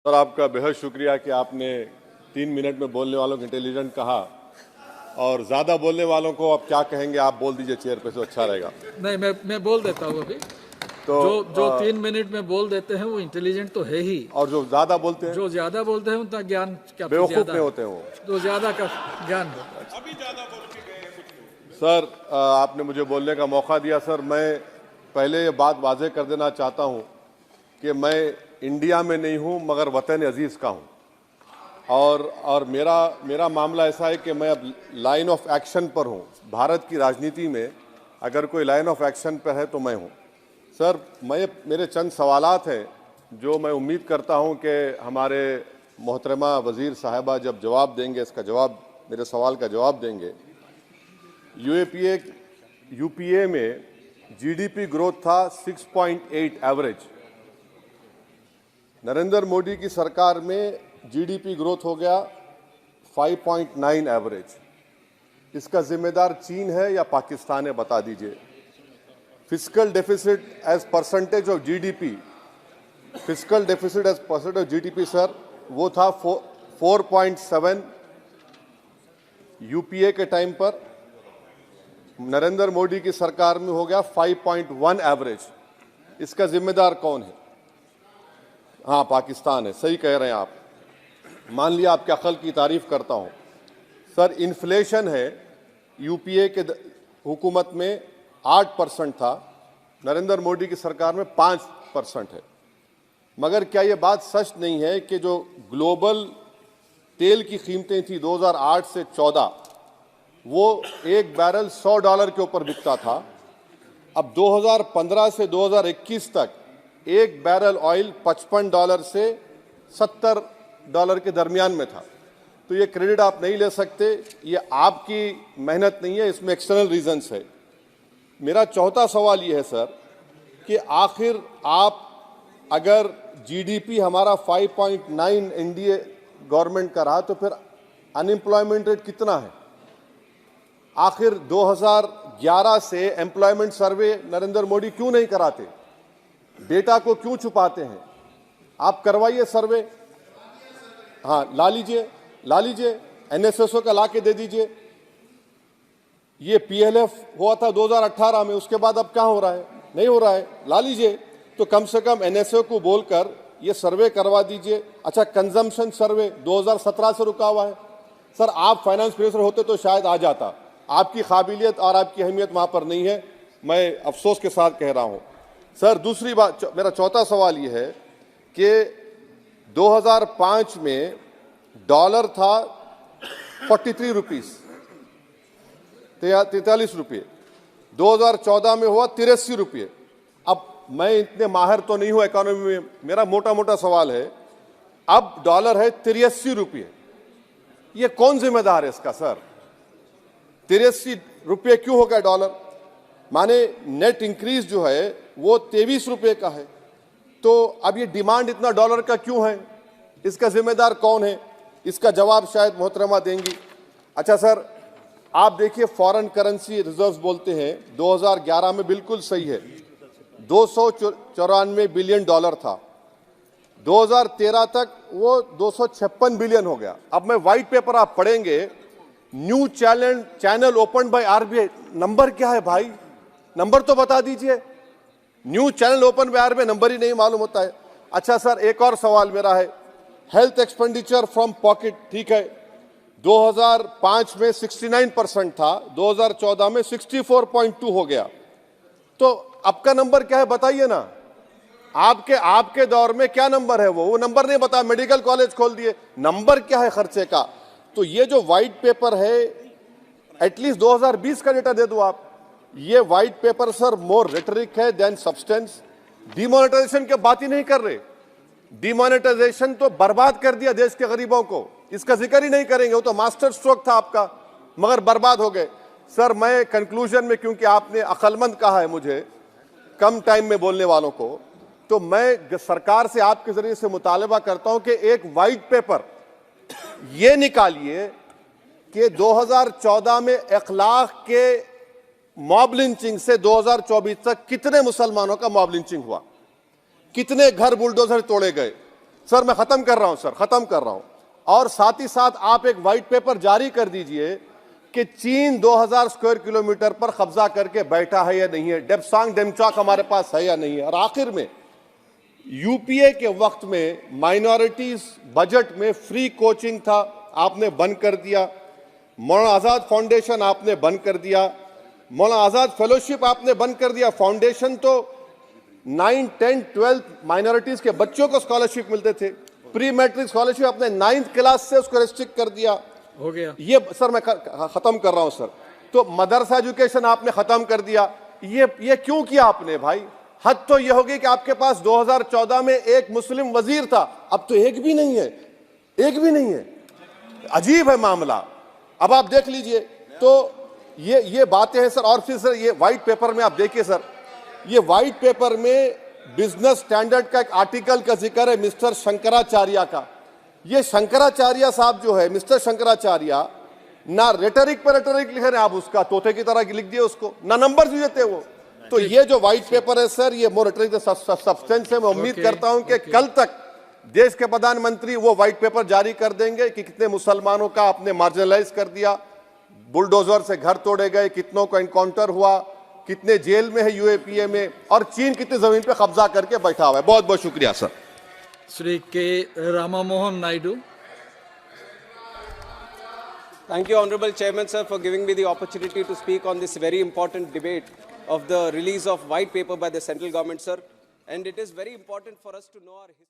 Sir, आपका बेहद शुक्रिया कि आपने 3 मिनट में बोलने वालों को इंटेलिजेंट कहा और ज़्यादा बोलने वालों को आप क्या कहेंगे आप बोल दीजिए चेयर पे, तो अच्छा रहेगा। नहीं, मैं बोल देता हूँ अभी। तो जो 3 मिनट में बोल देते हैं वो इंटेलिजेंट तो है ही, और जो ज़्यादा बोलते हैं जो ज्यादा बोलते हैं उनका ज्ञान क्या बेवकूफ़ ज्यादा नहीं है। होते हैं वो। तो ज्यादा का ज्ञान है। सर, आपने मुझे बोलने का मौका दिया। सर, मैं पहले ये बात वाज़ेह कर देना चाहता हूँ कि मैं इंडिया में नहीं हूँ मगर वतन अजीज़ का हूँ और मेरा मामला ऐसा है कि मैं अब लाइन ऑफ एक्शन पर हूँ। भारत की राजनीति में अगर कोई लाइन ऑफ एक्शन पर है तो मैं हूँ। सर, मेरे चंद सवालात हैं जो मैं उम्मीद करता हूँ कि हमारे मोहतरमा वज़ीर साहिबा जब जवाब देंगे, इसका जवाब, मेरे सवाल का जवाब देंगे। यूपीए में जीडीपी ग्रोथ था 6.8 एवरेज। नरेंद्र मोदी की सरकार में जीडीपी ग्रोथ हो गया 5.9 एवरेज। इसका जिम्मेदार चीन है या पाकिस्तान है, बता दीजिए। Fiscal deficit as percentage of GDP, sir, वो था 4.7 यूपीए के टाइम पर। नरेंद्र मोदी की सरकार में हो गया 5.1 एवरेज। इसका जिम्मेदार कौन है? हाँ, पाकिस्तान है। सही कह रहे हैं आप। मान लिया आपके अकल की तारीफ करता हूं। सर, इन्फ्लेशन है यूपीए के हुकूमत में 8% था, नरेंद्र मोदी की सरकार में 5% है। मगर क्या यह बात सच नहीं है कि जो ग्लोबल तेल की कीमतें थी 2008 से 14, वो एक बैरल $100 के ऊपर बिकता था। अब 2015 से 2021 तक एक बैरल ऑयल $55 से $70 के दरमियान में था। तो ये क्रेडिट आप नहीं ले सकते, ये आपकी मेहनत नहीं है, इसमें एक्सटर्नल रीजंस है। मेरा चौथा सवाल ये है सर कि आखिर आप अगर जीडीपी हमारा 5.9 एनडीए गवर्नमेंट का रहा तो फिर अनएम्प्लॉयमेंट रेट कितना है? आखिर 2011 से एम्प्लॉयमेंट सर्वे नरेंद्र मोदी क्यों नहीं कराते? डेटा को क्यों छुपाते हैं? आप करवाइए सर्वे। हाँ, ला लीजिए एनएसएसओ का ला के दे दीजिए। ये पीएलएफ हुआ था 2018 में, उसके बाद अब क्या हो रहा है? नहीं हो रहा है। ला लीजिए। तो कम से कम एनएसएसओ को बोलकर ये सर्वे करवा दीजिए। अच्छा, कंजम्पशन सर्वे 2017 से रुका हुआ है। सर, आप फाइनेंस मिनिस्टर होते तो शायद आ जाता। आपकी काबिलियत और आपकी अहमियत वहां पर नहीं है, मैं अफसोस के साथ कह रहा हूं। सर, दूसरी बात, मेरा चौथा सवाल यह है कि 2005 में डॉलर था 43 रुपीस, 43 रुपये। 2014 में हुआ 83 रुपये। अब मैं इतने माहिर तो नहीं हूं इकोनॉमी में, मेरा मोटा मोटा सवाल है, अब डॉलर है 83 रुपये। ये कौन जिम्मेदार है इसका सर? 83 रुपये क्यों हो गया डॉलर? माने नेट इंक्रीज जो है वो 23 रुपये का है। तो अब ये डिमांड इतना डॉलर का क्यों है? इसका जिम्मेदार कौन है? इसका जवाब शायद मोहतरमा देंगी। अच्छा सर, आप देखिए फॉरेन करेंसी रिजर्व्स बोलते हैं 2011 में, बिल्कुल सही है, 294 बिलियन डॉलर था। 2013 तक वो 256 बिलियन हो गया। अब मैं व्हाइट पेपर आप पढ़ेंगे, new channel open by RBI. Number क्या है भाई? नंबर तो बता दीजिए। New channel open by RBI, number ही नहीं मालूम होता है। अच्छा सर, एक और सवाल मेरा है, हेल्थ एक्सपेंडिचर फ्रॉम पॉकेट, ठीक है, 2005 में 69% था, 2014 में 64.2 हो गया। तो अब का नंबर क्या है बताइए ना। आपके दौर में क्या नंबर है? वो नंबर नहीं बता, मेडिकल कॉलेज खोल दिए। नंबर क्या है खर्चे का? तो ये जो व्हाइट पेपर है, एटलीस्ट 2020 का डेटा दे दो आप। ये व्हाइट पेपर सर मोर रेटरिक है देन सब्सटेंस। डिमोनेटाइजेशन की बात ही नहीं कर रहे। डिमोनेटाइजेशन तो बर्बाद कर दिया देश के गरीबों को, इसका जिक्र ही नहीं करेंगे। वो तो मास्टर स्ट्रोक था आपका, मगर बर्बाद हो गए। सर, मैं कंक्लूजन में, क्योंकि आपने अक्लमंद कहा है मुझे कम टाइम में बोलने वालों को, तो मैं सरकार से आपके जरिए से मुतालबा करता हूं कि एक व्हाइट पेपर ये निकालिए कि 2014 में 1 लाख के मॉब लिंचिंग से 2024 तक कितने मुसलमानों का मॉब लिंचिंग हुआ, कितने घर बुलडोजर तोड़े गए, सर मैं खत्म कर रहा हूं, सर खत्म कर रहा हूं। और साथ ही साथ आप एक व्हाइट पेपर जारी कर दीजिए कि चीन 2000 स्क्वायर किलोमीटर पर कब्जा करके बैठा है या नहीं है, डेप्सांग डेमचॉक हमारे पास है या नहीं है। और आखिर में यूपीए के वक्त में माइनॉरिटीज बजट में फ्री कोचिंग था, आपने बंद कर दिया। मौलाना आजाद फाउंडेशन आपने बंद कर दिया। मौलाना आजाद फेलोशिप आपने बंद कर दिया। फाउंडेशन तो 9, 10, 12 माइनॉरिटीज के बच्चों को स्कॉलरशिप मिलते थे। प्री मैट्रिक स्कॉलरशिप आपने 9th क्लास से उसको रेस्ट्रिक्ट कर दिया। हो गया ये सर मैं खत्म कर रहा हूं सर। तो मदरसा एजुकेशन आपने खत्म कर दिया। ये क्यों किया आपने भाई? हद तो ये होगी कि आपके पास 2014 में एक मुस्लिम वजीर था, अब तो एक भी नहीं है, एक भी नहीं है। अजीब है मामला। अब आप देख लीजिए, तो ये बातें हैं सर। और फिर सर ये व्हाइट पेपर में आप देखिए सर, ये व्हाइट पेपर में बिजनेस स्टैंडर्ड का एक आर्टिकल का जिक्र है मिस्टर शंकराचार्य का। ये शंकराचार्य साहब जो है, मिस्टर शंकराचार्य, ना रेटरिक पर रेटरिक लिख रहे हैं आप, उसका तोते की तरह लिख दिए उसको, ना नंबर भी देते वो। तो ये जो व्हाइट पेपर है सर, ये मोर रेटरिक सब्सटेंस है। मैं उम्मीद करता हूं कि कल तक देश के प्रधानमंत्री वो व्हाइट पेपर जारी कर देंगे कि कितने मुसलमानों का आपने मार्जिनलाइज कर दिया, बुलडोजर से घर तोड़े गए, कितनों का एनकाउंटर हुआ, कितने जेल में है यूएपीए में, और चीन कितनी जमीन पे कब्जा करके बैठा हुआ है। बहुत बहुत शुक्रिया सर। श्री के रामामोहन Naidu. Thank you, Honorable Chairman, sir, for giving me the opportunity to speak on this very important debate of the release of white paper by the central government, sir. And it is very important for us to know our history.